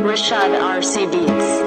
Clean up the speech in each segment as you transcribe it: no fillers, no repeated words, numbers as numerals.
Rashad RC Beats.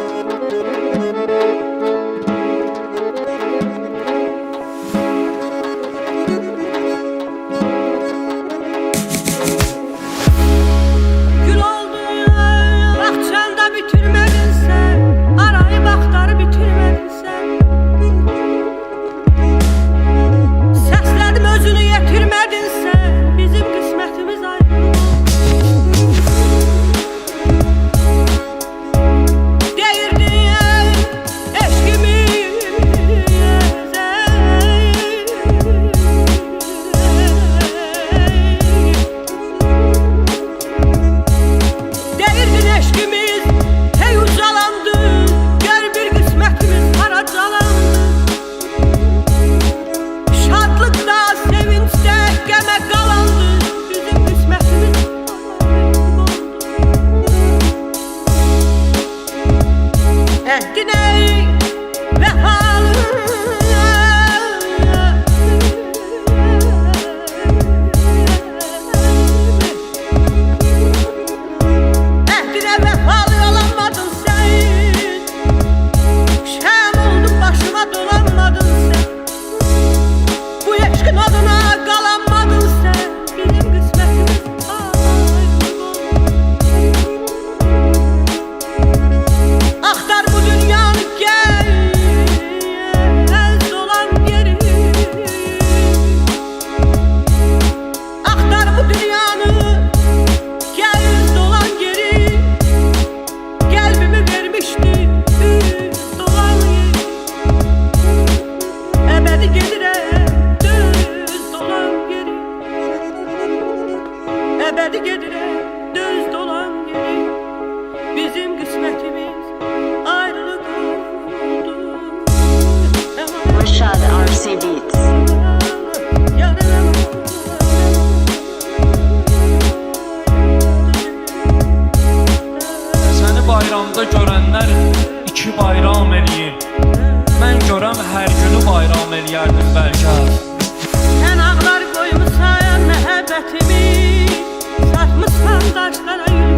Ebedi gedire düz dolan geri. Bizim kısmetimiz ayrılık oldu. Rashad RC Beats. Səni bayramda görənlər iki bayram eləyir. Mən görəm hər günü bayram eləyərdim bəlkə. Sən ağlar qoymusan məhəbbətimi, satmışsan daşlara yürü.